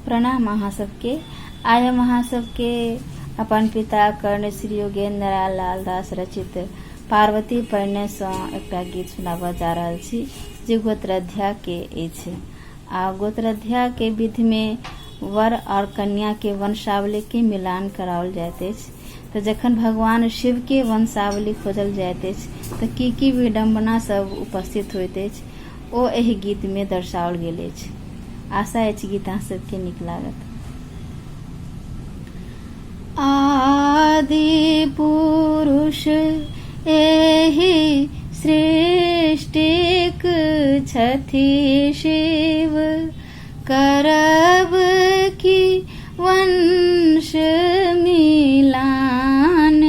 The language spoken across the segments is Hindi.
प्रणाम अहाँ सबके। आय हम अहाँ सबके अपन पिता कर्ण श्री योगेंद्र लाल दास रचित पार्वती परिणय सँ एकटा गीत सुनाबऽ जा रहल छी जे गोत्राध्याय के अछि। आ गोत्राध्याय के विधि में वर और कन्या के वंशावली के मिलान कराओल जाइत अछि। तो जखन भगवान शिव के वंशावली खोजल जाइत अछि तो की विडम्बना सब उपस्थित होइत अछि ओ एहि गीत में दर्शाओल गेल अछि। आशा अछि गीत अहाँ सबके नीक लागत। आदि पुरुष एहि सृष्टिक छथि शिव, करब की वंश मिलान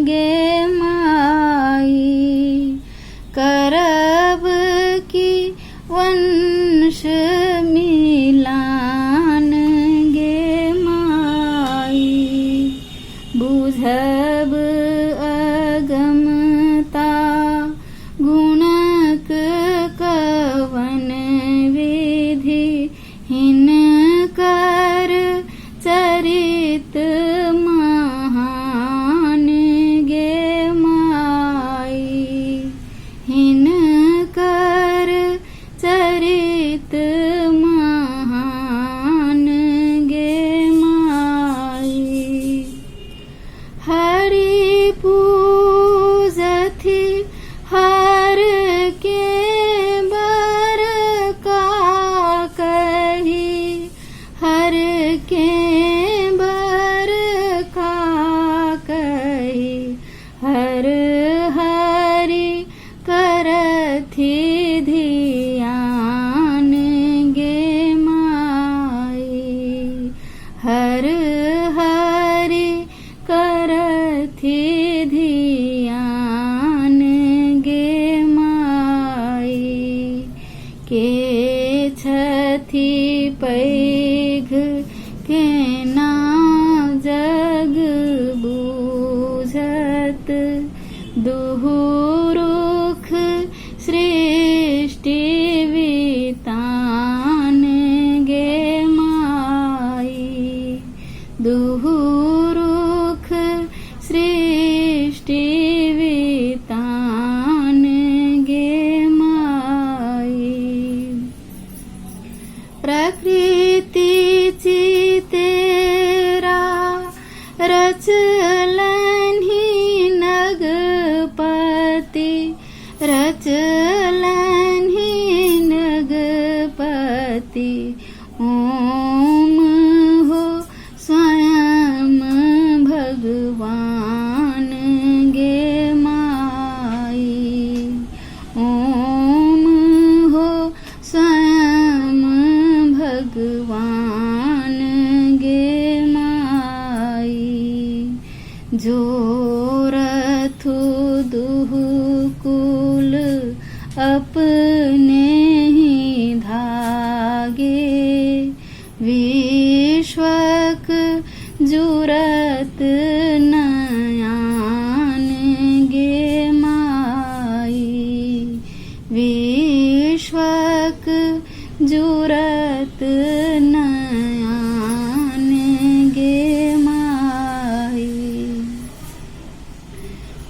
गे माई, करब की वंश मिलान गे माई। बुझब अगमता गुणक कवन विधि, हिनकर चरित महान गे माई, हिनकर चरित महान गे माई। हरि पूजथि हर के बर का कही, हर के बर का कही, हर हरि करथि ध्यान गे माई, हर हरि करथि ध्यान गे माई। के छथि पैघ केना जग बूझत, दुहु रुख सृष्टि वितान गे माई, दुहु रुख सृष्टि वितान गे माई। प्रकृति चितेरा रचलन्हि नगपति, रचलन्हि नगपति। ओम हो स्वयं भगवान गे माई, ओम हो स्वयं भगवान गे माई। जोरथु दुहु कुल अपने ही धागे, विश्वक जुरत नयान गे माई, विश्वक जुरत नयान गे माई।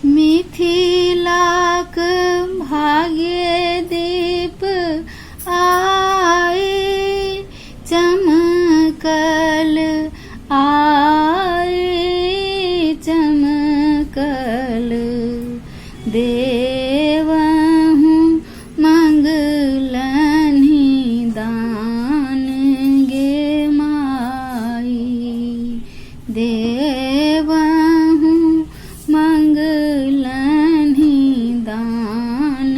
मिथिलाक भाग्य दीप आए चमकल, आए चमकल। देवहु मंगलन्हि दान गे माई, देवहु मंगलन्हि दान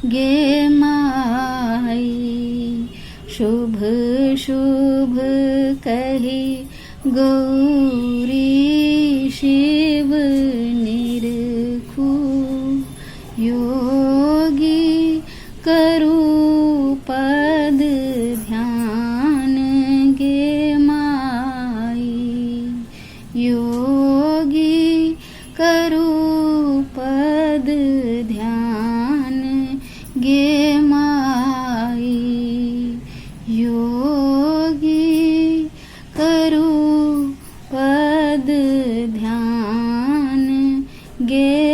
गे माई। शुभ शुभ कही गौरी शिव निरखू, योगी करू पद ध्यान गे माई, योगी करू पद ध्यान गे माई, योगी पद ध्यान गे